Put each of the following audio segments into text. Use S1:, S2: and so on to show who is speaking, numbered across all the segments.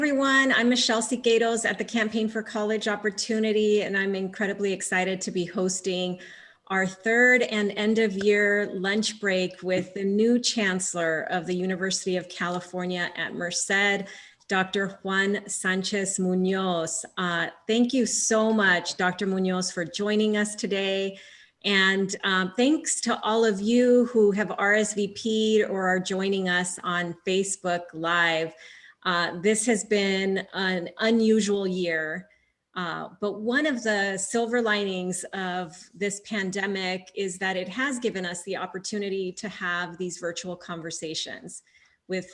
S1: Everyone, I'm Michelle Siqueiros at the Campaign for College Opportunity, and I'm incredibly excited to be hosting our third and end of year lunch break with the new Chancellor of the University of California at Merced, Dr. Juan Sánchez Muñoz. Thank you so much, Dr. Muñoz, for joining us today. And thanks to all of you who have RSVP'd or are joining us on Facebook Live. This has been an unusual year, but one of the silver linings of this pandemic is that it has given us the opportunity to have these virtual conversations with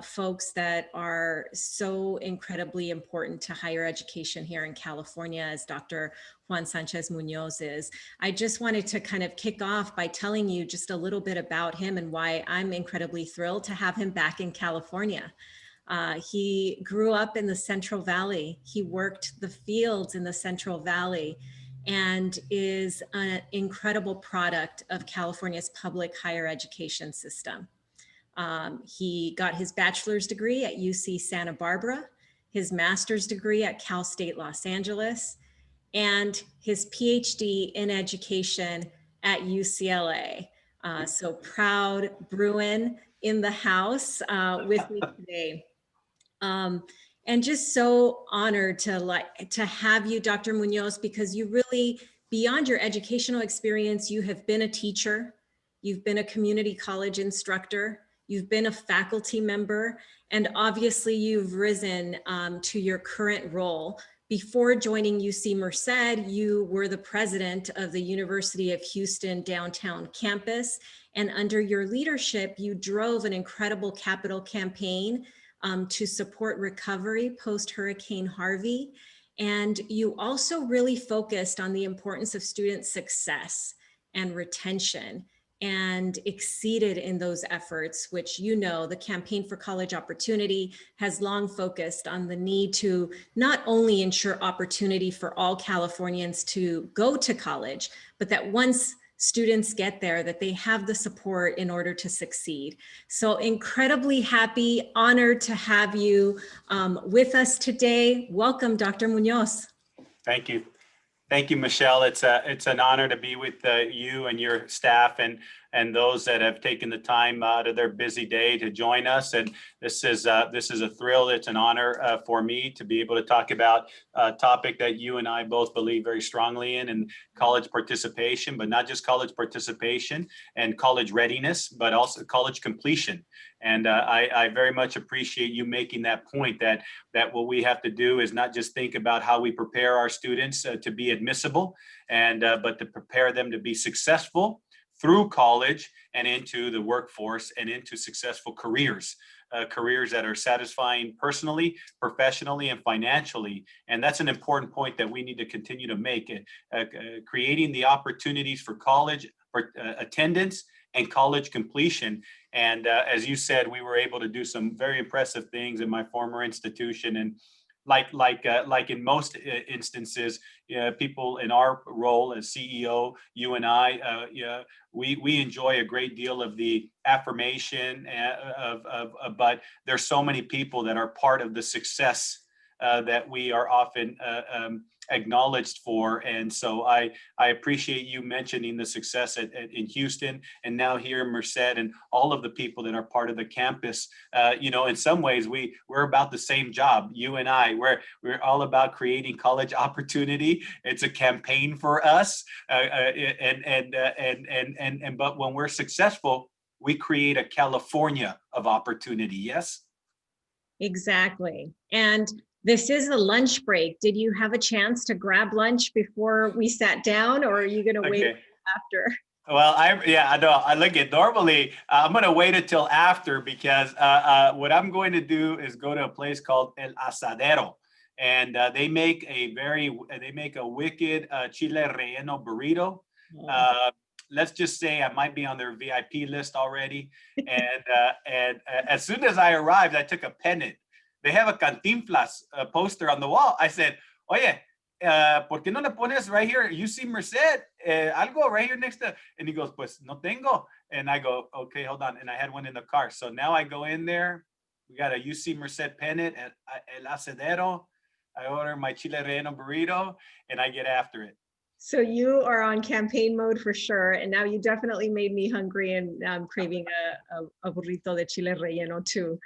S1: folks that are so incredibly important to higher education here in California, as Dr. Juan Sánchez Muñoz is. I just wanted to kind of kick off by telling you just a little bit about him and why I'm incredibly thrilled to have him back in California. He grew up in the Central Valley. He worked the fields in the Central Valley and is an incredible product of California's public higher education system. He got his bachelor's degree at UC Santa Barbara, his master's degree at Cal State Los Angeles, and his PhD in education at UCLA. So proud Bruin in the house with me today. And just so honored to have you, Dr. Muñoz, because you really, beyond your educational experience, you have been a teacher, you've been a community college instructor, you've been a faculty member, and obviously you've risen to your current role. Before joining UC Merced, you were the president of the University of Houston downtown campus, and under your leadership, you drove an incredible capital campaign to support recovery post-Hurricane Harvey. And you also really focused on the importance of student success and retention and exceeded in those efforts, which you know the Campaign for College Opportunity has long focused on the need to not only ensure opportunity for all Californians to go to college, but that once students get there, that they have the support in order to succeed. So incredibly happy, honored to have you with us today. Welcome, Dr. Muñoz.
S2: Thank you. Thank you, Michelle. It's an honor to be with you and your staff and those that have taken the time out of their busy day to join us. And this is a thrill. It's an honor for me to be able to talk about a topic that you and I both believe very strongly in, and college participation, but not just college participation and college readiness, but also college completion. And I very much appreciate you making that point that what we have to do is not just think about how we prepare our students to be admissible, and but to prepare them to be successful through college and into the workforce and into successful careers. Careers that are satisfying personally, professionally, and financially. And that's an important point that we need to continue to make, creating the opportunities for college for attendance and college completion. And as you said, we were able to do some very impressive things in my former institution. And like in most instances, people in our role as CEO, you and I, we enjoy a great deal of the affirmation but there's so many people that are part of the success that we are often acknowledged for. And so I appreciate you mentioning the success in Houston and now here in Merced, and all of the people that are part of the campus. In some ways we're about the same job. You and I, we're all about creating college opportunity. It's a campaign for us, but when we're successful, we create a California of opportunity. Yes,
S1: exactly. And this is a lunch break. Did you have a chance to grab lunch before we sat down, or are you going to wait after?
S2: Well, I know. I look at normally I'm going to wait until after, because what I'm going to do is go to a place called El Asadero, and they make a wicked chile relleno burrito. Let's just say I might be on their VIP list already. And as soon as I arrived, I took a pennant. They have a Cantinflas poster on the wall. I said, oye, ¿por qué no le pones right here, UC Merced, algo right here next to, and he goes, pues no tengo. And I go, okay, hold on. And I had one in the car. So now I go in there, We got a UC Merced pennant at El Asadero. I order my chile relleno burrito and I get after it.
S1: So you are on campaign mode for sure. And now you definitely made me hungry and I'm craving a burrito de chile relleno too.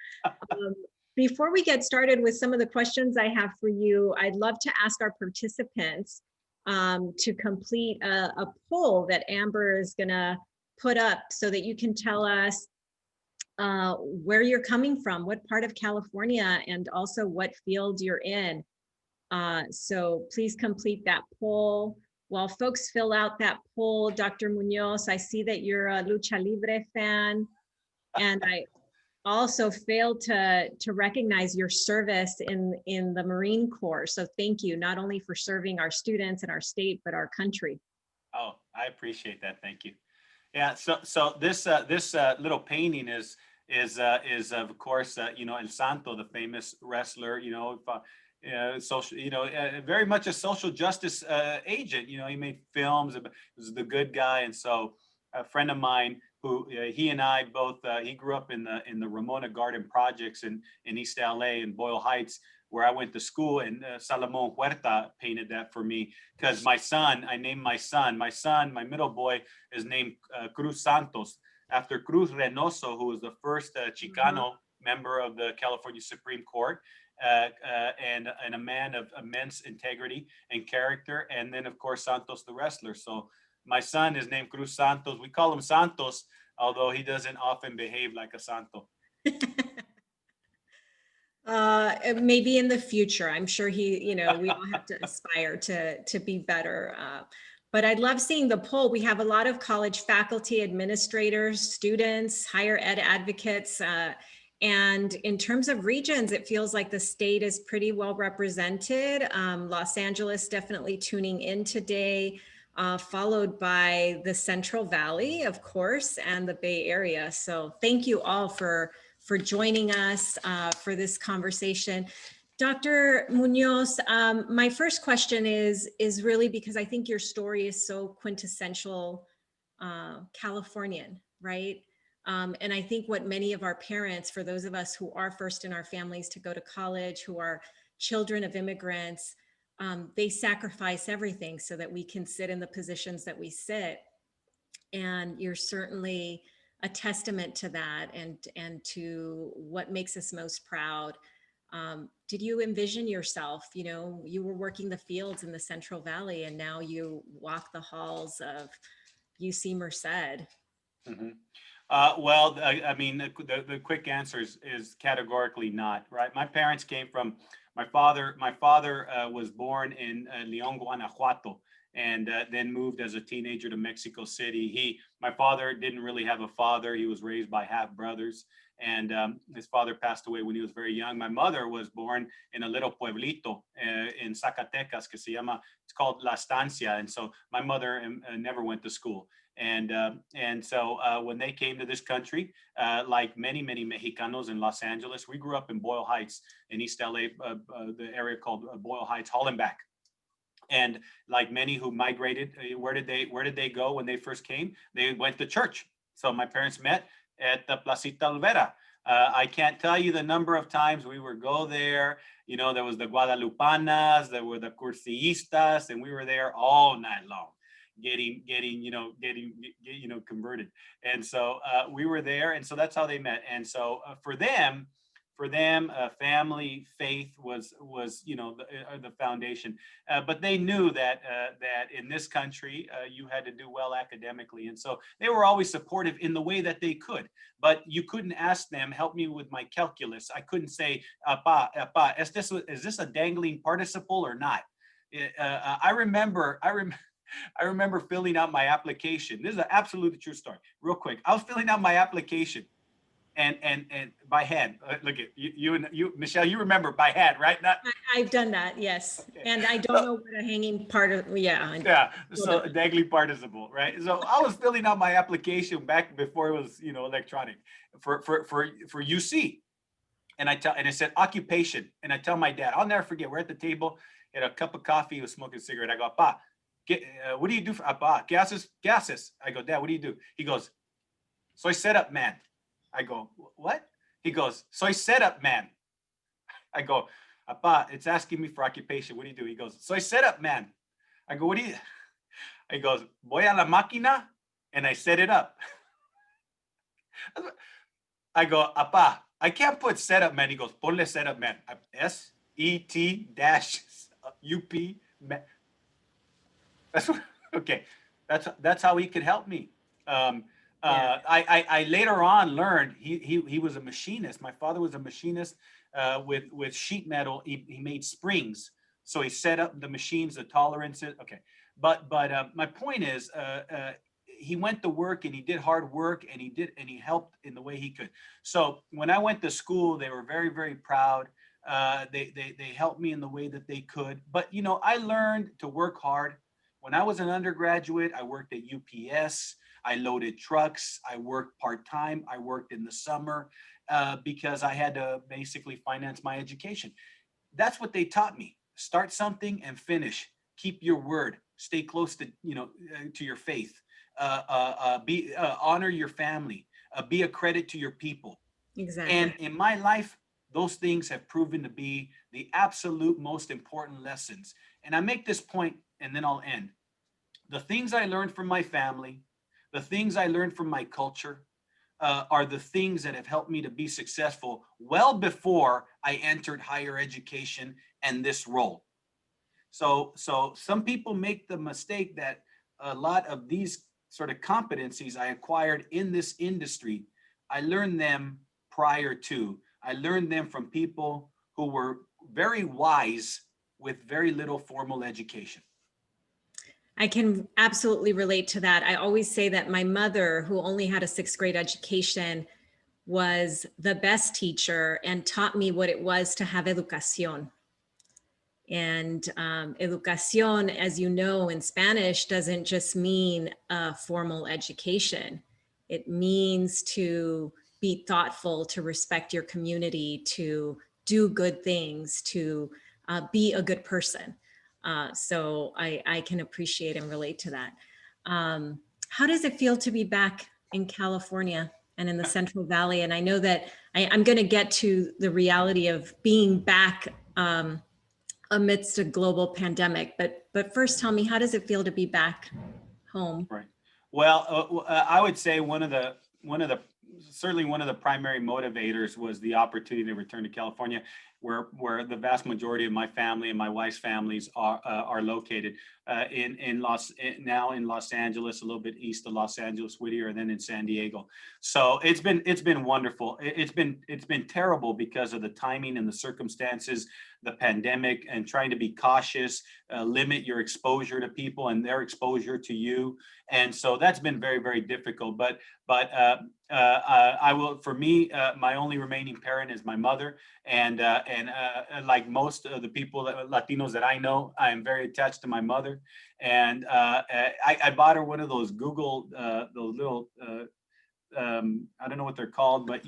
S1: Before we get started with some of the questions I have for you, I'd love to ask our participants to complete a poll that Amber is gonna put up so that you can tell us where you're coming from, what part of California, and also what field you're in. So please complete that poll. While folks fill out that poll, Dr. Muñoz, I see that you're a Lucha Libre fan, and I also failed to recognize your service in the Marine Corps. So thank you, not only for serving our students and our state, but our country.
S2: Oh, I appreciate that. Thank you. Yeah. So this little painting is of course El Santo, the famous wrestler. Social, very much a social justice agent. He made films. Was the good guy, and so a friend of mine who he and I both he grew up in the Ramona Garden projects in East LA in Boyle Heights, where I went to school, and Salomon Huerta painted that for me because I named my middle boy is named Cruz Santos after Cruz Reynoso, who was the first Chicano member of the California Supreme Court. And a man of immense integrity and character, and then of course Santos the wrestler. So my son is named Cruz Santos. We call him Santos, although he doesn't often behave like a Santo.
S1: Maybe in the future, I'm sure we all have to aspire to be better. But I'd love seeing the poll. We have a lot of college faculty, administrators, students, higher ed advocates. And in terms of regions, it feels like the state is pretty well represented. Los Angeles definitely tuning in today, followed by the Central Valley, of course, and the Bay Area. So thank you all for joining us for this conversation. Dr. Muñoz, my first question is really because I think your story is so quintessential Californian, right? And I think what many of our parents, for those of us who are first in our families to go to college, who are children of immigrants, they sacrifice everything so that we can sit in the positions that we sit. And you're certainly a testament to that and to what makes us most proud. Did you envision yourself, you were working the fields in the Central Valley and now you walk the halls of UC Merced? Mm-hmm.
S2: Well, I mean, the quick answer is categorically not, right? My parents came from, my father was born in León, Guanajuato, and then moved as a teenager to Mexico City. My father didn't really have a father. He was raised by half brothers, and his father passed away when he was very young. My mother was born in a little pueblito in Zacatecas, it's called La Estancia. And so my mother never went to school. And so when they came to this country, like many Mexicanos in Los Angeles, we grew up in Boyle Heights in East LA, the area called Boyle Heights, Hollenbach. And like many who migrated, where did they go when they first came? They went to church. So my parents met at the Placita Olvera. I can't tell you the number of times we would go there. There was the Guadalupanas, there were the Cursillistas, and we were there all night long, getting converted. And so we were there, and so that's how they met. And so for them, family, faith was the foundation. But they knew that in this country you had to do well academically, and so they were always supportive in the way that they could. But you couldn't ask them, help me with my calculus. I couldn't say, "Apa, is this a dangling participle or not?" I remember filling out my application. This is an absolutely true story. Real quick, I was filling out my application. And by hand. Look at you, Michelle. You remember by hand, right?
S1: I've done that, yes. Okay. And I don't know what a hanging part of. Yeah.
S2: So a dangling participle, right? So I was filling out my application back before it was electronic for UC, and it said occupation, and I tell my dad, I'll never forget. We're at the table, had a cup of coffee, he was smoking a cigarette. I go, "Pa, what do you do for Pa? Gases? I go, "Dad, what do you do?" He goes, "Soy setup man." I go, "What?" He goes, soy setup man. I go, Apa, it's asking me for occupation. What do you do? He goes, soy setup man. I go, what do you? He goes, voy a la máquina and I set it up. I go, Apa, I can't put setup man. He goes, ponle setup man. S-E-T-U-P. That's what, okay. That's how he could help me. I later on learned he was a machinist. My father was a machinist with sheet metal. He made springs, so he set up the machines, the tolerances. Okay, but my point is, he went to work and he did hard work and he helped in the way he could. So when I went to school, they were very, very proud. They helped me in the way that they could. But you know, I learned to work hard. When I was an undergraduate, I worked at UPS. I loaded trucks. I worked part-time. I worked in the summer because I had to basically finance my education. That's what they taught me. Start something and finish. Keep your word. Stay close to, to your faith. Honor your family. Be a credit to your people.
S1: Exactly.
S2: And in my life, those things have proven to be the absolute most important lessons. And I make this point, and then I'll end. The things I learned from my family, the things I learned from my culture, are the things that have helped me to be successful well before I entered higher education and this role. So some people make the mistake that a lot of these sort of competencies I acquired in this industry, I learned them prior to. I learned them from people who were very wise with very little formal education.
S1: I can absolutely relate to that. I always say that my mother, who only had a 6th grade education, was the best teacher and taught me what it was to have educación. And educación, as you know, in Spanish, doesn't just mean a formal education. It means to be thoughtful, to respect your community, to do good things, to be a good person. So I can appreciate and relate to that. How does it feel to be back in California and in the Central Valley? And I know that I'm going to get to the reality of being back amidst a global pandemic, but first tell me, how does it feel to be back home?
S2: Right. Well, I would say certainly one of the primary motivators was the opportunity to return to California, where the vast majority of my family and my wife's families are located now in Los Angeles, a little bit east of Los Angeles, Whittier, and then in San Diego. So it's been wonderful. It's been terrible because of the timing and the circumstances, the pandemic, and trying to be cautious, limit your exposure to people and their exposure to you. And so that's been very, very difficult. But I will, for me, my only remaining parent is my mother. And like most of the people, Latinos that I know, I am very attached to my mother. And I bought her one of those Google, those little, I don't know what they're called, but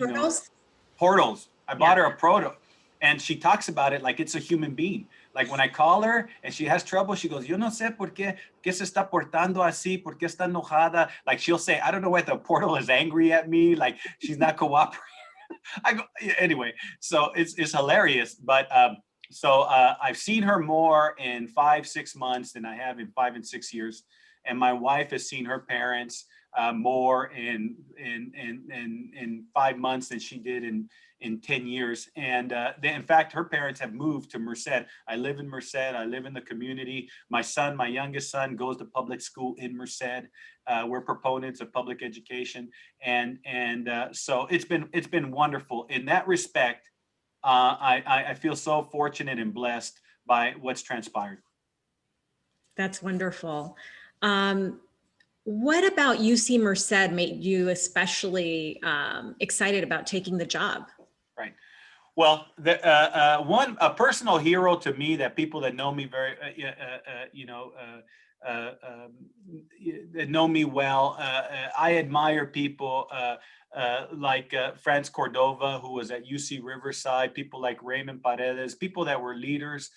S2: portals. I bought her a proto. And she talks about it like it's a human being. Like when I call her and she has trouble, she goes, yo no sé por qué se está portando así, por qué está enojada. Like she'll say, I don't know why the portal is angry at me. Like she's not cooperating. I go, anyway, so it's hilarious. But I've seen her more in 5-6 months than I have in 5 and 6 years. And my wife has seen her parents more in 5 months than she did in 10 years. And in fact, her parents have moved to Merced. I live in Merced. I live in the community. My youngest son goes to public school in Merced. We're proponents of public education. And so it's been wonderful. In that respect, I feel so fortunate and blessed by what's transpired.
S1: That's wonderful. What about UC Merced made you especially excited about taking the job?
S2: Right. Well, a personal hero to me that people that know me very, that know me well. I admire people like Franz Cordova, who was at UC Riverside, people like Raymond Paredes, people that were leaders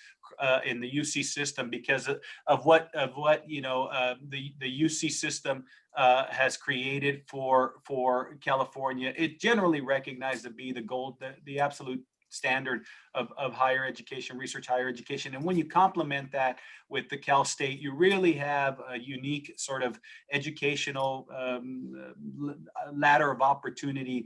S2: in the UC system because of what you know the UC system has created for California. It generally recognized to be the gold, the absolute standard of higher education, research higher education. And when you complement that with the Cal State, you really have a unique sort of educational ladder of opportunity,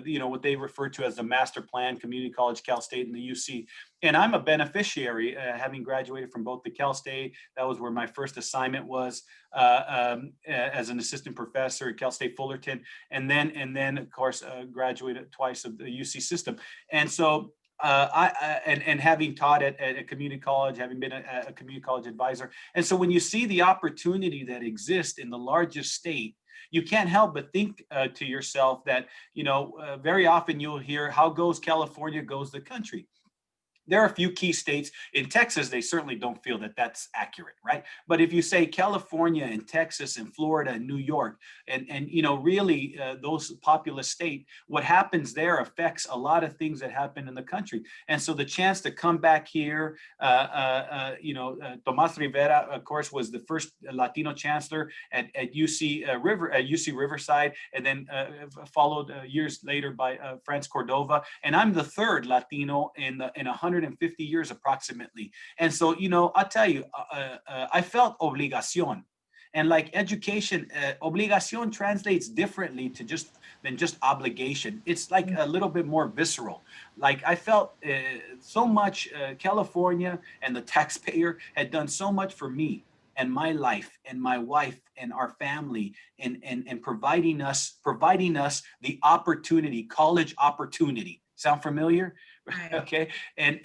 S2: you know, what they refer to as the master plan, community college, Cal State, and the UC. And I'm a beneficiary, having graduated from both the Cal State, that was where my first assignment was as an assistant professor at Cal State Fullerton, and then of course graduated twice of the UC system. And so and having taught at a community college, having been a community college advisor. And so when you see the opportunity that exists in the largest state, you can't help but think to yourself that, you know, very often you'll hear, how goes California, goes the country. There are a few key states. In Texas, they certainly don't feel that that's accurate, right? But if you say California and Texas and Florida and New York, and you know, really those populous states, what happens there affects a lot of things that happen in the country. And so the chance to come back here, you know, Tomas Rivera, of course, was the first Latino chancellor at UC Riverside, and then followed years later by Franz Cordova. And I'm the third Latino in 150 years approximately. And so, you know, I'll tell you, I felt obligación. And like education, obligación translates differently than just obligation. It's like a little bit more visceral. Like I felt so much California and the taxpayer had done so much for me and my life and my wife and our family, and providing us the opportunity, college opportunity. Sound familiar? Right. Okay, and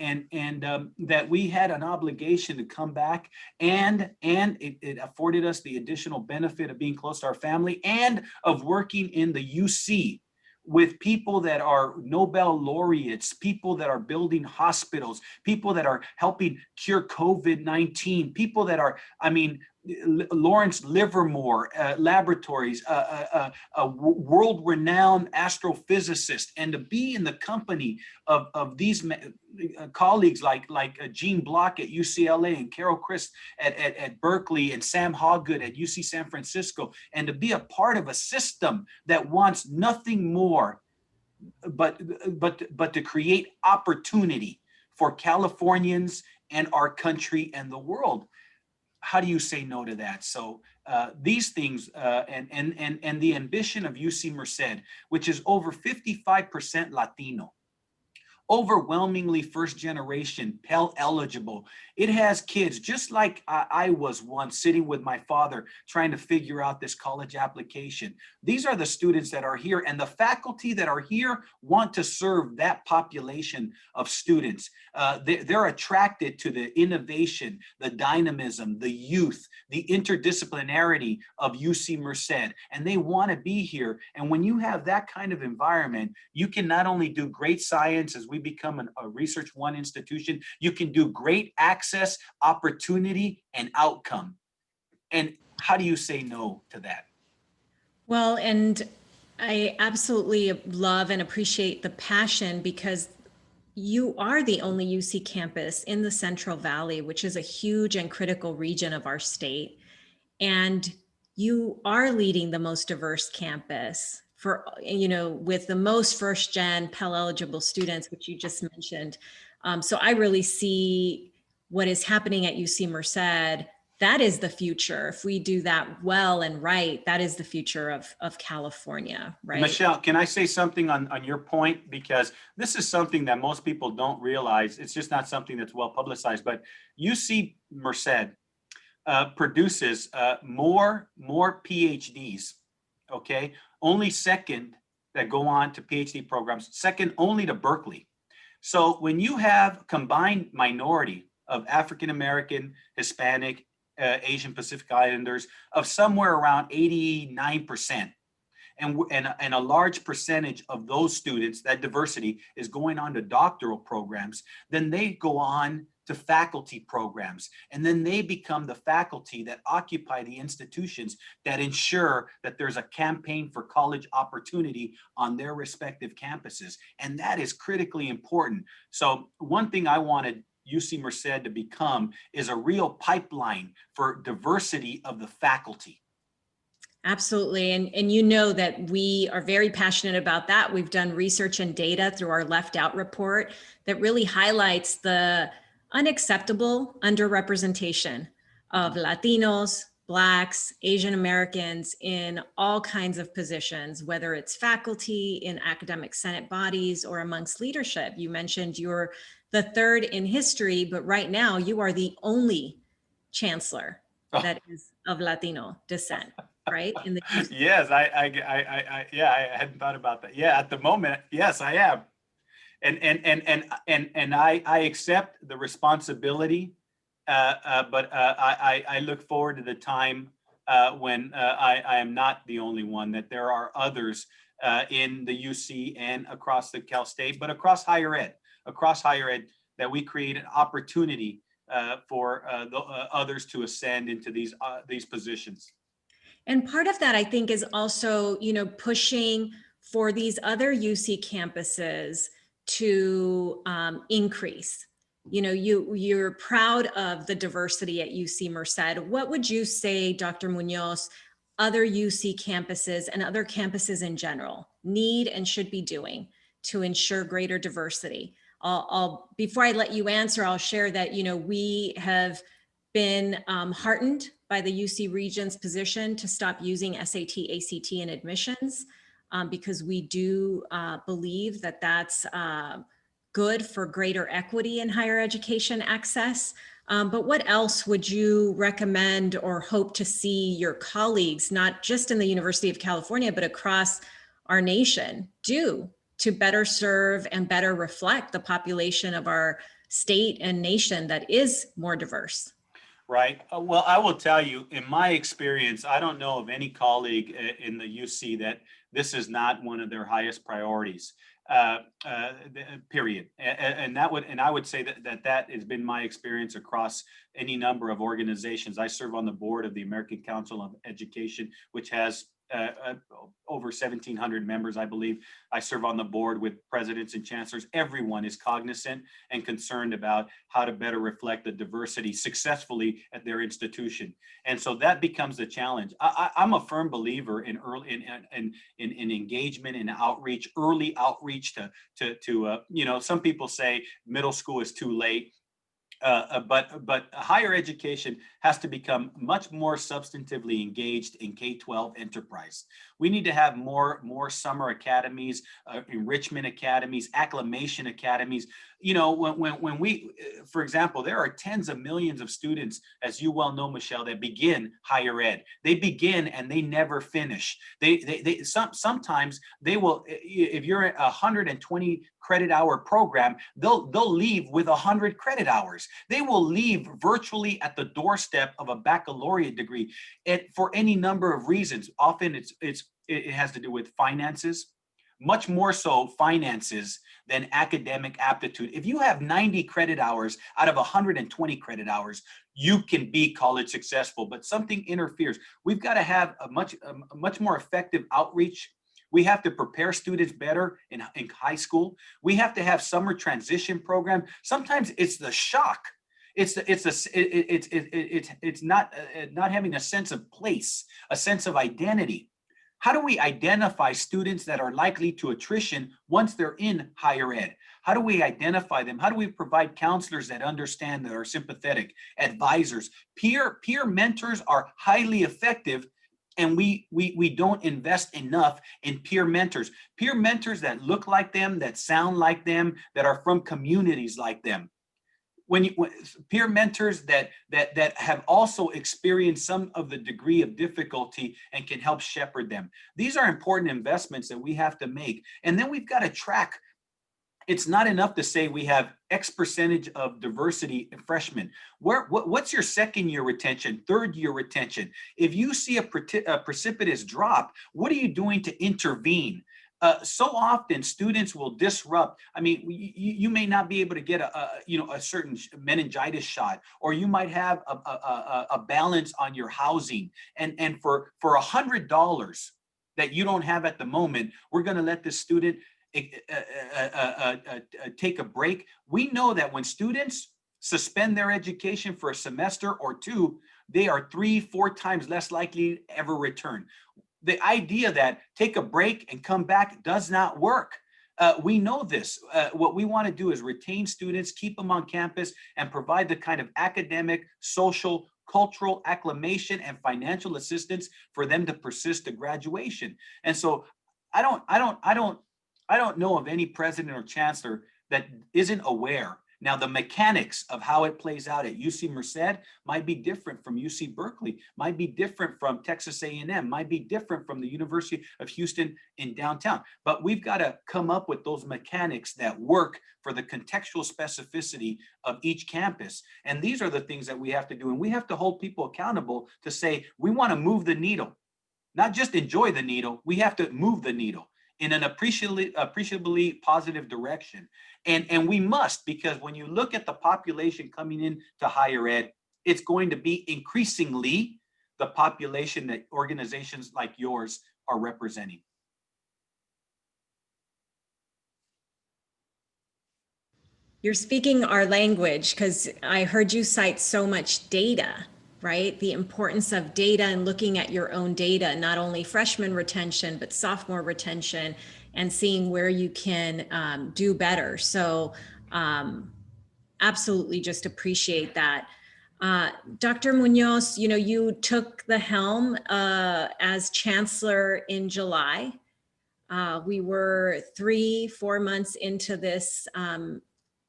S2: that we had an obligation to come back, and it afforded us the additional benefit of being close to our family and of working in the UC with people that are Nobel laureates, people that are building hospitals, people that are helping cure COVID-19, people that are, I mean, Lawrence Livermore laboratories, a world-renowned astrophysicist, and to be in the company of these colleagues like Gene Block at UCLA and Carol Christ at Berkeley and Sam Hawgood at UC San Francisco, and to be a part of a system that wants nothing more but to create opportunity for Californians and our country and the world. How do you say no to that? So these things and the ambition of UC Merced, which is over 55% Latino, overwhelmingly first generation, Pell eligible. It has kids, just like I was once sitting with my father trying to figure out this college application. These are the students that are here, and the faculty that are here want to serve that population of students. They're attracted to the innovation, the dynamism, the youth, the interdisciplinarity of UC Merced, and they want to be here. And when you have that kind of environment, you can not only do great science as we become a Research One institution, you can do great access, opportunity, and outcome. And how do you say no to that?
S1: Well, and I absolutely love and appreciate the passion, because you are the only UC campus in the Central Valley, which is a huge and critical region of our state. And you are leading the most diverse campus for, you know, with the most first gen Pell eligible students, which you just mentioned. So I really see what is happening at UC Merced. That is the future. If we do that well and right, that is the future of California, right?
S2: Michelle, can I say something on your point? Because this is something that most people don't realize. It's just not something that's well publicized, but UC Merced produces more PhDs, okay? Only second that go on to PhD programs, second only to Berkeley. So when you have combined minority of African-American, Hispanic, Asian Pacific Islanders of somewhere around 89%, and a large percentage of those students, that diversity is going on to doctoral programs, then they go on to faculty programs. And then they become the faculty that occupy the institutions that ensure that there's a campaign for college opportunity on their respective campuses. And that is critically important. So one thing I wanted UC Merced to become is a real pipeline for diversity of the faculty.
S1: Absolutely. And you know that we are very passionate about that. We've done research and data through our Left Out report that really highlights the unacceptable underrepresentation of Latinos, Blacks, Asian Americans in all kinds of positions, whether it's faculty, in academic Senate bodies, or amongst leadership. You mentioned you're the third in history, but right now you are the only chancellor that is of Latino descent. Right? In the
S2: Yes, yeah, I hadn't thought about that. Yeah, at the moment, yes, I am, and I accept the responsibility, but I look forward to the time when I am not the only one. That there are others in the UC and across the Cal State, but across higher ed, that we create an opportunity for the others to ascend into these positions.
S1: And part of that, I think, is also, pushing for these other UC campuses to increase. You're proud of the diversity at UC Merced. What would you say, Dr. Muñoz, other UC campuses and other campuses in general need and should be doing to ensure greater diversity? Before I let you answer, I'll share that, we have been heartened by the UC Regent's position to stop using SAT, ACT in admissions, because we do believe that that's good for greater equity in higher education access. But what else would you recommend or hope to see your colleagues, not just in the University of California, but across our nation, do to better serve and better reflect the population of our state and nation that is more diverse?
S2: Right. Well, I will tell you, in my experience, I don't know of any colleague in the UC that this is not one of their highest priorities. Period. And I would say that has been my experience across any number of organizations. I serve on the board of the American Council of Education, which has over 1,700 members, I believe. I serve on the board with presidents and chancellors. Everyone is cognizant and concerned about how to better reflect the diversity successfully at their institution. And so that becomes the challenge. I'm a firm believer in in engagement and outreach, early outreach to some people say middle school is too late. But higher education has to become much more substantively engaged in K-12 enterprise. We need to have more summer academies, enrichment academies, acclimation academies. When we, for example, there are tens of millions of students, as you well know, Michelle, that begin higher ed. They begin and they never finish. Sometimes they will, if you're a 120 credit hour program, they'll leave with 100 credit hours. They will leave virtually at the doorstep of a baccalaureate degree, and for any number of reasons. Often it has to do with finances, much more so finances than academic aptitude. If you have 90 credit hours out of 120 credit hours, you can be college successful, but something interferes. We've got to have a much more effective outreach. We have to prepare students better in high school. We have to have summer transition program. Sometimes it's the shock. It's not having a sense of place, a sense of identity. How do we identify students that are likely to attrition once they're in higher ed? How do we identify them? How do we provide counselors that understand, that are sympathetic, advisors? Peer mentors are highly effective, and we don't invest enough in peer mentors that look like them, that sound like them, that are from communities like them. When peer mentors that have also experienced some of the degree of difficulty and can help shepherd them. These are important investments that we have to make. And then we've got to track. It's not enough to say we have X percentage of diversity in freshmen. What's your second year retention, third year retention? If you see a precipitous drop, what are you doing to intervene? So often students will disrupt. I mean, you may not be able to get a certain meningitis shot, or you might have a balance on your housing, and for $100 that you don't have at the moment, we're going to let the student take a break. We know that when students suspend their education for a semester or two, they are 3-4 times less likely to ever return. The idea that take a break and come back does not work. We know this. What we want to do is retain students, keep them on campus, and provide the kind of academic, social, cultural acclimation and financial assistance for them to persist to graduation. And so I don't know of any president or chancellor that isn't aware. Now, the mechanics of how it plays out at UC Merced might be different from UC Berkeley, might be different from Texas A&M, might be different from the University of Houston in downtown. But we've got to come up with those mechanics that work for the contextual specificity of each campus. And these are the things that we have to do. And we have to hold people accountable to say, we want to move the needle, not just enjoy the needle, we have to move the needle in an appreciably positive direction. And we must, because when you look at the population coming in to higher ed, it's going to be increasingly the population that organizations like yours are representing.
S1: You're speaking our language, because I heard you cite so much data, right? The importance of data and looking at your own data, not only freshman retention, but sophomore retention, and seeing where you can do better. So absolutely just appreciate that. Dr. Muñoz, you know, you took the helm as chancellor in July. We were 3-4 months into this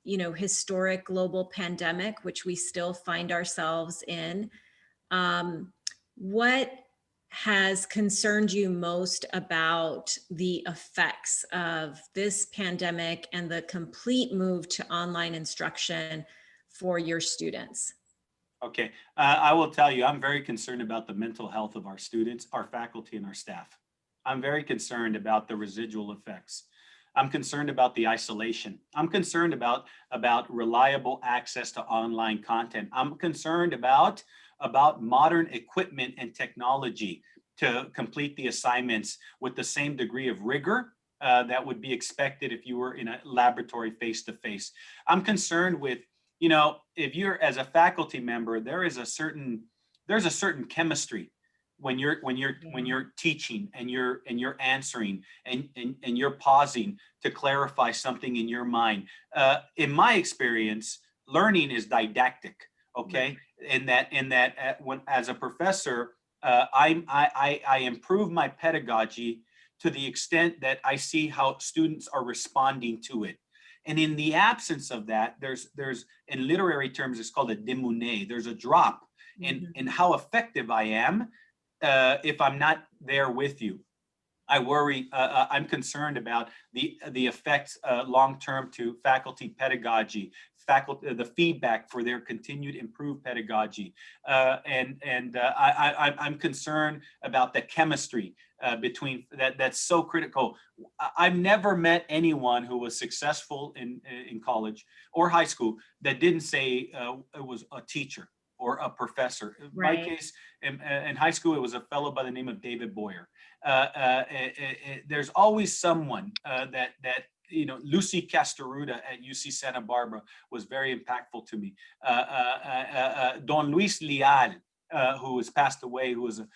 S1: you know, historic global pandemic, which we still find ourselves in. What has concerned you most about the effects of this pandemic and the complete move to online instruction for your students?
S2: Okay, I will tell you, I'm very concerned about the mental health of our students, our faculty, and our staff. I'm very concerned about the residual effects. I'm concerned about the isolation. I'm concerned about reliable access to online content. I'm concerned about modern equipment and technology to complete the assignments with the same degree of rigor that would be expected if you were in a laboratory face-to-face. I'm concerned with, you know, if you're as a faculty member, there's a certain chemistry when you're teaching and you're answering and you're pausing to clarify something in your mind. In my experience, learning is didactic. Okay, in that when as a professor, I improve my pedagogy to the extent that I see how students are responding to it. And in the absence of that, there's in literary terms, it's called a démoûné. There's a drop in how effective I am if I'm not there with you. I worry, I'm concerned about the effects long-term to faculty pedagogy, the feedback for their continued improved pedagogy. I'm concerned about the chemistry between that's so critical. I've never met anyone who was successful in college or high school that didn't say it was a teacher or a professor. In my case, in high school, it was a fellow by the name of David Boyer. There's always someone that you know. Lucy Castaruda at UC Santa Barbara was very impactful to me. Don Luis Leal, who has passed away, who was an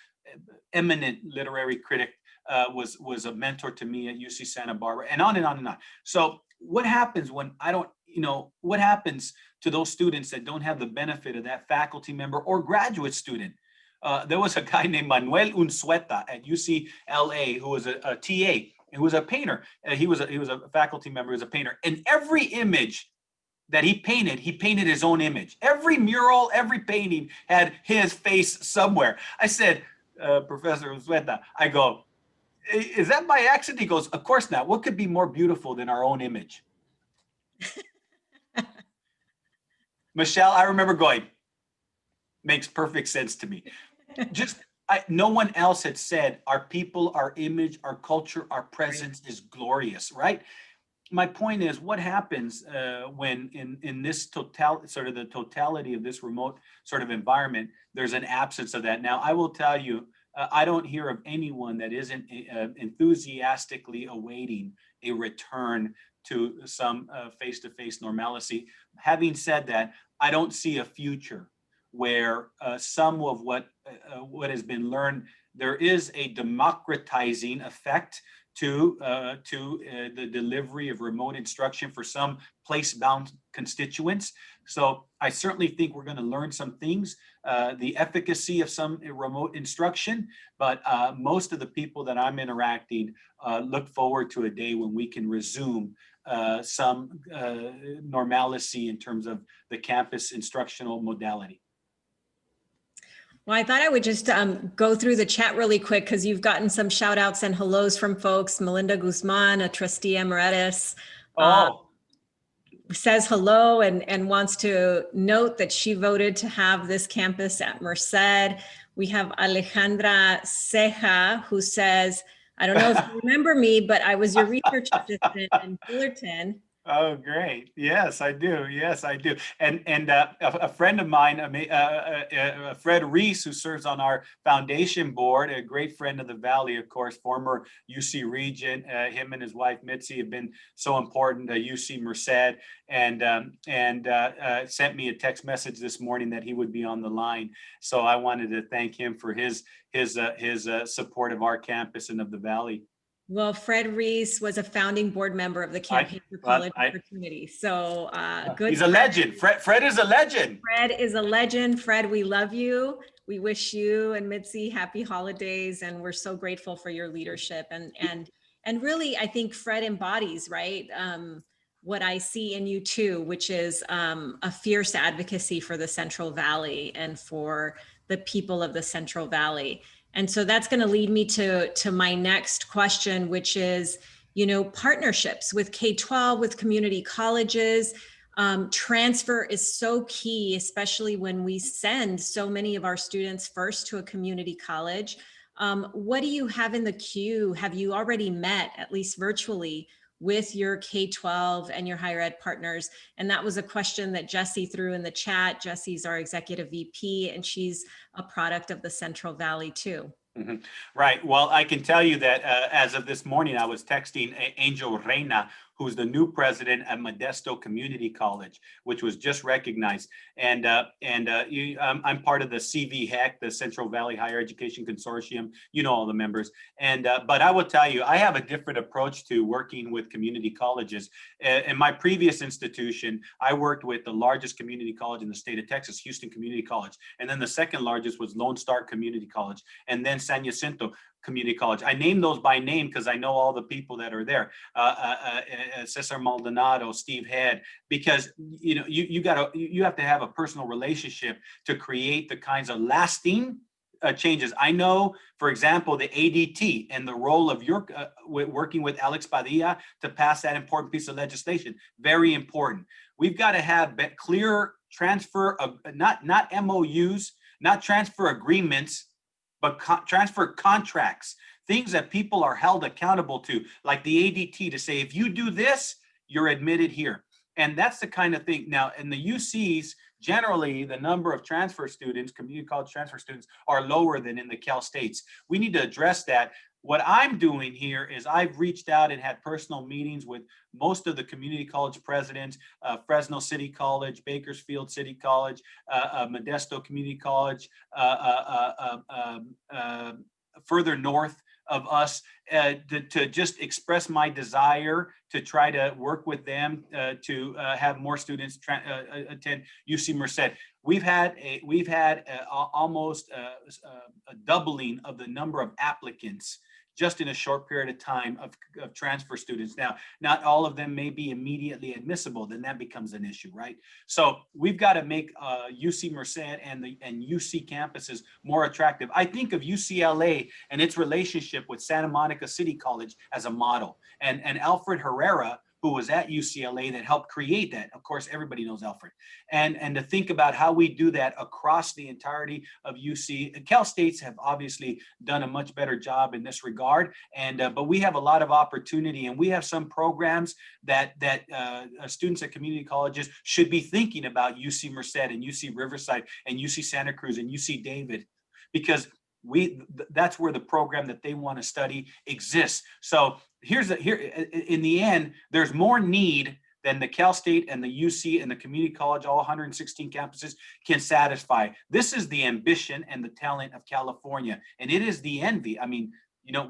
S2: eminent literary critic, was a mentor to me at UC Santa Barbara, and on and on and on. So what happens when I don't, you know, what happens to those students that don't have the benefit of that faculty member or graduate student? There was a guy named Manuel Unzueta at UCLA who was a TA, who was a painter. He was a faculty member, he was a painter. And every image that he painted his own image. Every mural, every painting had his face somewhere. I said, Professor Unzueta, I go, is that by accident? He goes, of course not. What could be more beautiful than our own image? Michelle, I remember going, makes perfect sense to me. Just no one else had said our people, our image, our culture, our presence is glorious, right? My point is, what happens when in this sort of the totality of this remote sort of environment, there's an absence of that. Now, I will tell you, I don't hear of anyone that isn't enthusiastically awaiting a return to some face-to-face normalcy. Having said that, I don't see a future where some of what has been learned, there is a democratizing effect to the delivery of remote instruction for some place-bound constituents. So I certainly think we're going to learn some things, the efficacy of some remote instruction, but most of the people that I'm interacting look forward to a day when we can resume some normalcy in terms of the campus instructional modality.
S1: Well, I thought I would just go through the chat really quick because you've gotten some shout outs and hellos from folks. Melinda Guzman, a trustee emeritus, says hello and wants to note that she voted to have this campus at Merced. We have Alejandra Ceja, who says, I don't know if you remember me, but I was your research assistant in Fullerton.
S2: Oh, great. Yes, I do. Yes, I do. And a friend of mine, Fred Reese, who serves on our foundation board, a great friend of the Valley, of course, former UC Regent, him and his wife, Mitzi, have been so important to UC Merced, and sent me a text message this morning that he would be on the line. So I wanted to thank him for his support of our campus and of the Valley.
S1: Well, Fred Reese was a founding board member of the Campaign for College Opportunity. So good.
S2: He's a legend. Fred is a legend.
S1: Fred is a legend. Fred, we love you. We wish you and Mitzi happy holidays, and we're so grateful for your leadership. And really, I think Fred embodies, right, what I see in you too, which is a fierce advocacy for the Central Valley and for the people of the Central Valley. And so that's going to lead me to my next question, which is, partnerships with K-12, with community colleges. Transfer is so key, especially when we send so many of our students first to a community college. What do you have in the queue? Have you already met, at least virtually, with your K-12 and your higher ed partners? And that was a question that Jessie threw in the chat. Jessie's our executive VP, and she's a product of the Central Valley too.
S2: Mm-hmm. Right. Well, I can tell you that as of this morning, I was texting Angel Reina, who's the new president at Modesto Community College, which was just recognized. And I'm part of the CVHEC, the Central Valley Higher Education Consortium. You know all the members. And but I will tell you, I have a different approach to working with community colleges. In my previous institution, I worked with the largest community college in the state of Texas, Houston Community College. And then the second largest was Lone Star Community College, and then San Jacinto Community College. I name those by name because I know all the people that are there. Cesar Maldonado, Steve Head, because you have to have a personal relationship to create the kinds of lasting changes. I know, for example, the ADT and the role of your working with Alex Padilla to pass that important piece of legislation. Very important. We've got to have clear transfer of not MOUs, not transfer agreements, but transfer contracts, things that people are held accountable to, like the ADT, to say, if you do this, you're admitted here. And that's the kind of thing. Now, in the UCs, generally, the number of transfer students, community college transfer students, are lower than in the Cal States. We need to address that. What I'm doing here is I've reached out and had personal meetings with most of the community college presidents, Fresno City College, Bakersfield City College, Modesto Community College, further north of us, to just express my desire to try to work with them to have more students attend UC Merced. We've had almost a doubling of the number of applicants just in a short period of time of transfer students. Now, not all of them may be immediately admissible, then that becomes an issue, right? So we've got to make UC Merced and UC campuses more attractive. I think of UCLA and its relationship with Santa Monica City College as a model. And Alfred Herrera, who was at UCLA that helped create that. Of course, everybody knows Alfred. And to think about how we do that across the entirety of UC. Cal States have obviously done a much better job in this regard, but we have a lot of opportunity, and we have some programs that students at community colleges should be thinking about UC Merced and UC Riverside and UC Santa Cruz and UC David, because that's where the program that they want to study exists. So in the end, there's more need than the Cal State and the UC and the community college, all 116 campuses, can satisfy. This is the ambition and the talent of California, and it is the envy. I mean,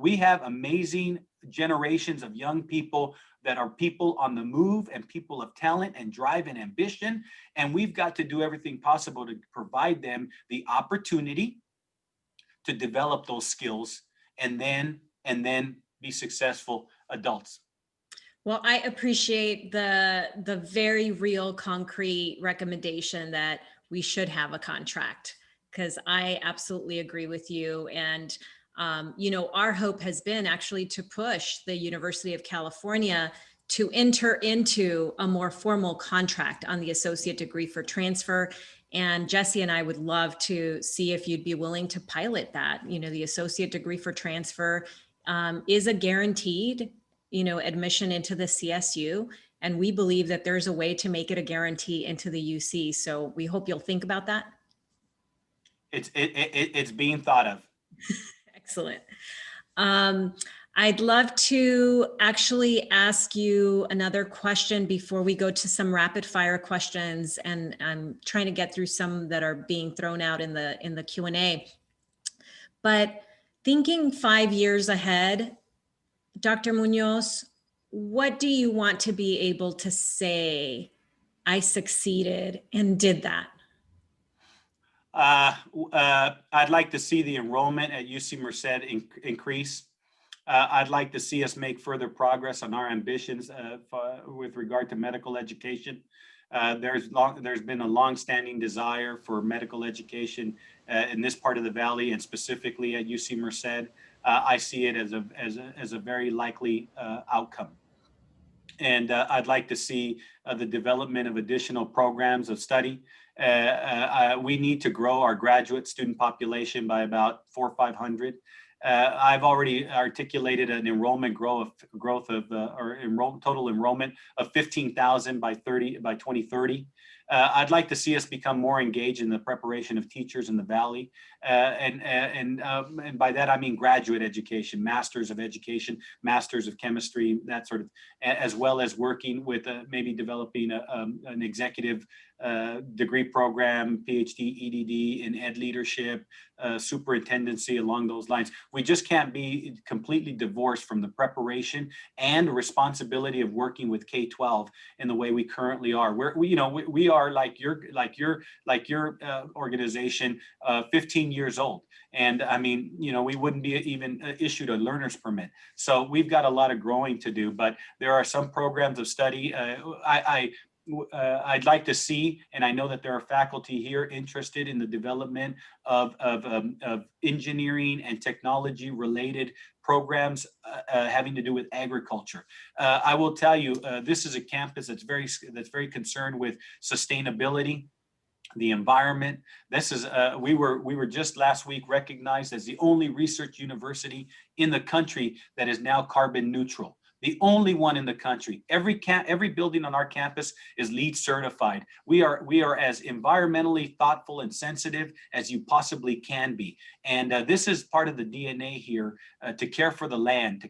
S2: we have amazing generations of young people that are people on the move and people of talent and drive and ambition, and we've got to do everything possible to provide them the opportunity to develop those skills and then be successful adults.
S1: Well, I appreciate the very real concrete recommendation that we should have a contract, because I absolutely agree with you. And our hope has been actually to push the University of California to enter into a more formal contract on the associate degree for transfer. And Jesse and I would love to see if you'd be willing to pilot that. The associate degree for transfer is a guaranteed, admission into the CSU. And we believe that there's a way to make it a guarantee into the UC. So we hope you'll think about that.
S2: It's being thought of.
S1: Excellent. I'd love to actually ask you another question before we go to some rapid fire questions. And I'm trying to get through some that are being thrown out in the Q&A. But thinking 5 years ahead, Dr. Muñoz, what do you want to be able to say, I succeeded and did that?
S2: I'd like to see the enrollment at UC Merced increase. I'd like to see us make further progress on our ambitions with regard to medical education. There's been a long-standing desire for medical education in this part of the valley, and specifically at UC Merced. I see it as a very likely outcome. And I'd like to see the development of additional programs of study. We need to grow our graduate student population by about 400 or 500. I've already articulated an enrollment total enrollment of 15,000 by 2030. I'd like to see us become more engaged in the preparation of teachers in the Valley. And by that, I mean graduate education, masters of education, masters of chemistry, that sort of, as well as working with maybe developing an executive degree program, PhD, EDD in ed leadership, superintendency, along those lines. We just can't be completely divorced from the preparation and responsibility of working with K-12 in the way we currently are. We are like your organization, 15 years old. And I mean, we wouldn't be even issued a learner's permit. So we've got a lot of growing to do, but there are some programs of study. I'd like to see, and I know that there are faculty here interested in the development of engineering and technology related programs having to do with agriculture. I will tell you, this is a campus that's very concerned with sustainability, the environment. This is we were just last week recognized as the only research university in the country that is now carbon neutral. The only one in the country. Every building on our campus is LEED certified. We are as environmentally thoughtful and sensitive as you possibly can be. And this is part of the DNA here, to care for the land, and to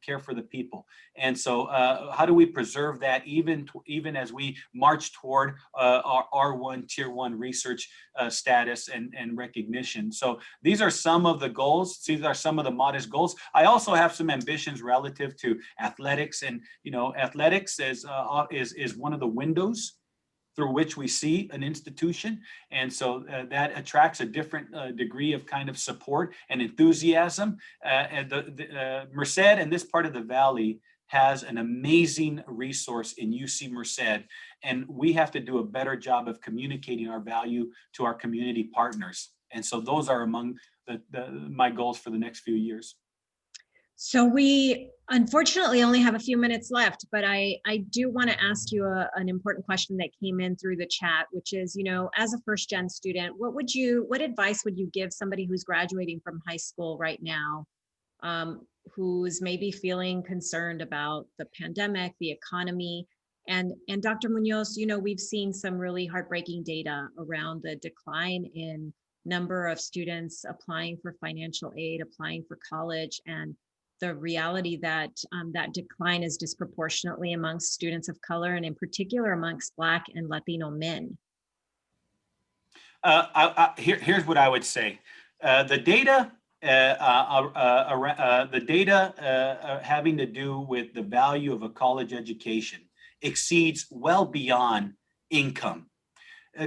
S2: care for the people. And so how do we preserve that even as we march toward our R1 Tier 1 research status and recognition? So these are some of the goals. These are some of the modest goals. I also have some ambitions relative to athletics, and athletics is one of the windows through which we see an institution, and so that attracts a different degree of kind of support and enthusiasm. And the Merced and this part of the valley has an amazing resource in UC Merced, and we have to do a better job of communicating our value to our community partners. And so those are among my goals for the next few years.
S1: So we unfortunately only have a few minutes left, but I do want to ask you an important question that came in through the chat, which is, as a first gen student, what advice would you give somebody who's graduating from high school right now, who's maybe feeling concerned about the pandemic, the economy? And Dr. Munoz, we've seen some really heartbreaking data around the decline in number of students applying for financial aid, applying for college, and the reality that that decline is disproportionately amongst students of color, and in particular amongst Black and Latino men.
S2: Here's what I would say. The data having to do with the value of a college education exceeds well beyond income.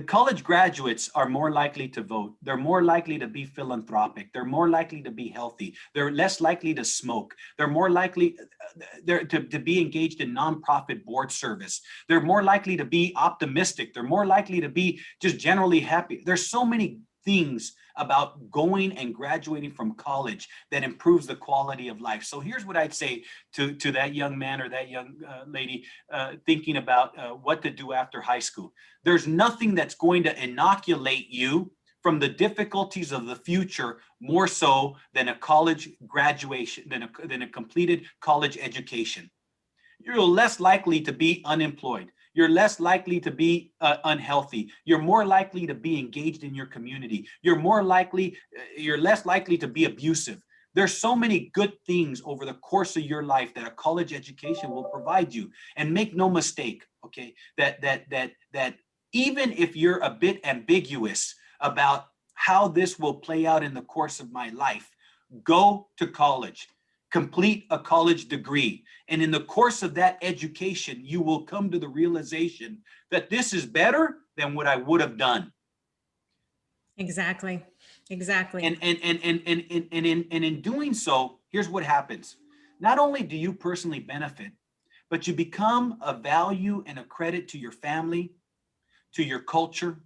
S2: College graduates are more likely to vote. They're more likely to be philanthropic. They're more likely to be healthy. They're less likely to smoke. They're more likely to be engaged in nonprofit board service. They're more likely to be optimistic. They're more likely to be just generally happy. There's so many things about going and graduating from college that improves the quality of life. So here's what I'd say to that young man or that young lady thinking about what to do after high school. There's nothing that's going to inoculate you from the difficulties of the future more so than a college graduation, than a completed college education. You're less likely to be unemployed. You're less likely to be unhealthy. You're more likely to be engaged in your community. You're less likely to be abusive. There's so many good things over the course of your life that a college education will provide you. And make no mistake, okay, that even if you're a bit ambiguous about how this will play out in the course of my life, go to college. Complete a college degree. And in the course of that education, you will come to the realization that this is better than what I would have done.
S1: Exactly.
S2: And in doing so, here's what happens. Not only do you personally benefit, but you become a value and a credit to your family, to your culture,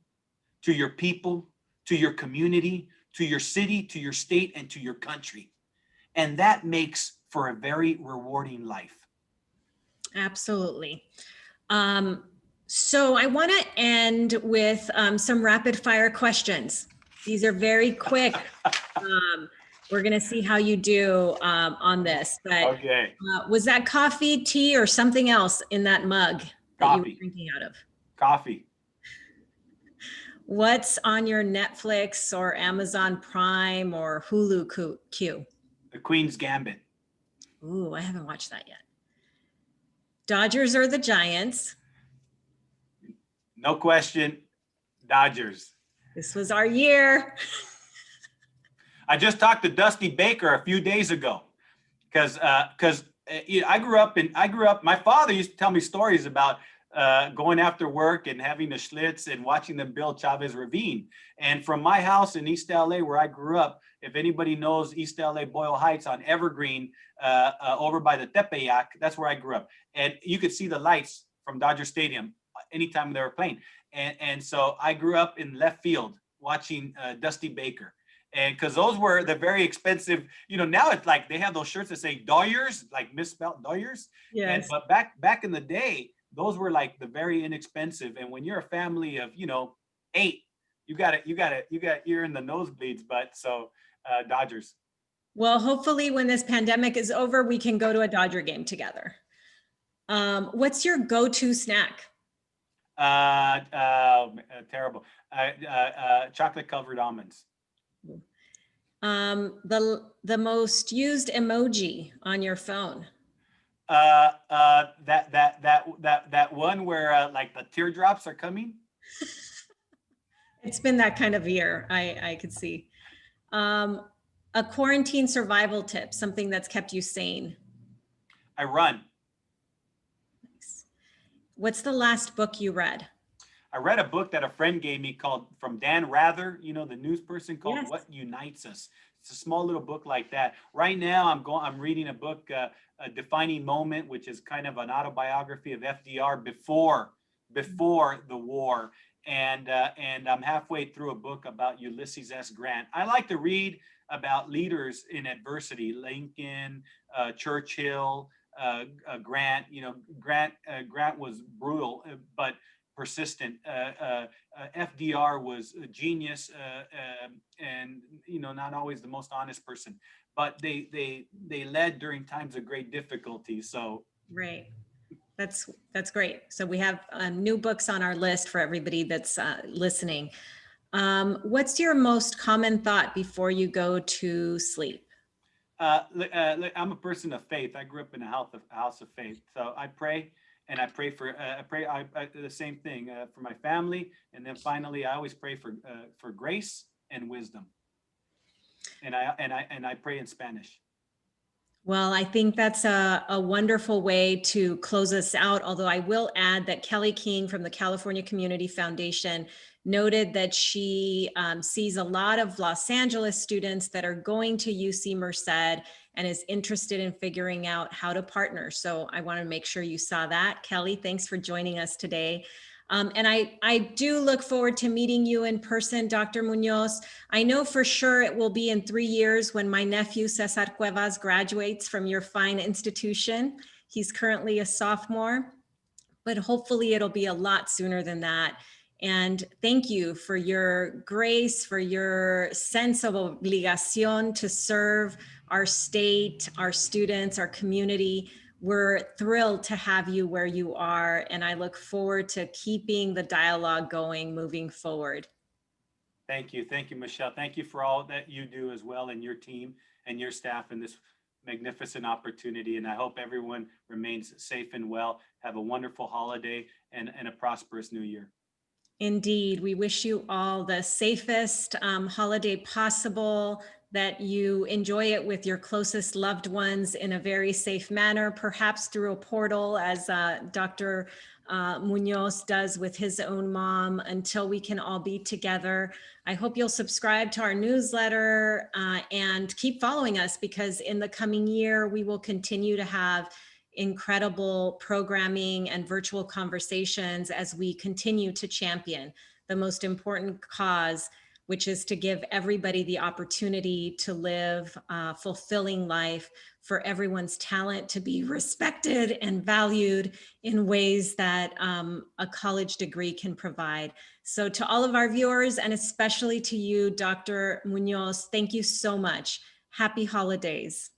S2: to your people, to your community, to your city, to your state, and to your country. And that makes for a very rewarding life.
S1: Absolutely. So I want to end with some rapid fire questions. These are very quick. We're going to see how you do on this. But
S2: okay.
S1: Was that coffee, tea, or something else in that mug that you were drinking out of?
S2: Coffee.
S1: What's on your Netflix or Amazon Prime or Hulu queue?
S2: The Queen's Gambit.
S1: Ooh, I haven't watched that yet. Dodgers or the Giants?
S2: No question, Dodgers.
S1: This was our year.
S2: I just talked to Dusty Baker a few days ago because I grew up, my father used to tell me stories about going after work and having the Schlitz and watching them build Chavez Ravine. And from my house in East LA, where I grew up, if anybody knows East LA, Boyle Heights on Evergreen, over by the Tepeyac, that's where I grew up. And you could see the lights from Dodger Stadium anytime they were playing. And so I grew up in left field watching Dusty Baker. And because those were the very expensive, now it's like they have those shirts that say Doyers, like misspelled Doyers.
S1: Yes.
S2: But back in the day, those were like the very inexpensive. And when you're a family of, 8, you're in the nosebleeds, but so Dodgers.
S1: Well, hopefully when this pandemic is over, we can go to a Dodger game together. What's your go-to snack?
S2: Terrible. Chocolate covered almonds.
S1: The most used emoji on your phone?
S2: That one where like the teardrops are coming.
S1: It's been that kind of year. I could see. A quarantine survival tip, something that's kept you sane.
S2: I run.
S1: Nice. What's the last book you read?
S2: I read a book that a friend gave me called from Dan Rather, the news person, called
S1: Yes.
S2: What Unites Us. It's a small little book like that. Right now, I'm reading a book, A Defining Moment, which is kind of an autobiography of FDR before the war. and I'm halfway through a book about Ulysses S. Grant. I like to read about leaders in adversity, Lincoln, Churchill, Grant. You know, Grant was brutal, but persistent. FDR was a genius, and you know, not always the most honest person, but they led during times of great difficulty. So
S1: Right. That's great. So we have new books on our list for everybody that's listening. What's your most common thought before you go to sleep?
S2: I'm a person of faith. I grew up in a house of faith. So I pray, and I pray for the same thing for my family, and then finally I always pray for grace and wisdom. And I pray in Spanish.
S1: Well, I think that's a wonderful way to close us out, although I will add that Kelly King from the California Community Foundation noted that she sees a lot of Los Angeles students that are going to UC Merced and is interested in figuring out how to partner. So I want to make sure you saw that. Kelly, thanks for joining us today. And I do look forward to meeting you in person, Dr. Muñoz. I know for sure it will be in 3 years when my nephew Cesar Cuevas graduates from your fine institution. He's currently a sophomore, but hopefully it'll be a lot sooner than that. And thank you for your grace, for your sense of obligación to serve our state, our students, our community. We're thrilled to have you where you are, and I look forward to keeping the dialogue going moving forward.
S2: Thank you, Michelle. Thank you for all that you do as well, and your team and your staff in this magnificent opportunity. And I hope everyone remains safe and well. Have a wonderful holiday and a prosperous new year.
S1: Indeed, we wish you all the safest holiday possible, that you enjoy it with your closest loved ones in a very safe manner, perhaps through a portal as Dr. Muñoz does with his own mom, until we can all be together. I hope you'll subscribe to our newsletter and keep following us, because in the coming year, we will continue to have incredible programming and virtual conversations as we continue to champion the most important cause, which is to give everybody the opportunity to live a fulfilling life, for everyone's talent to be respected and valued in ways that a college degree can provide. So to all of our viewers, and especially to you, Dr. Muñoz, thank you so much. Happy holidays.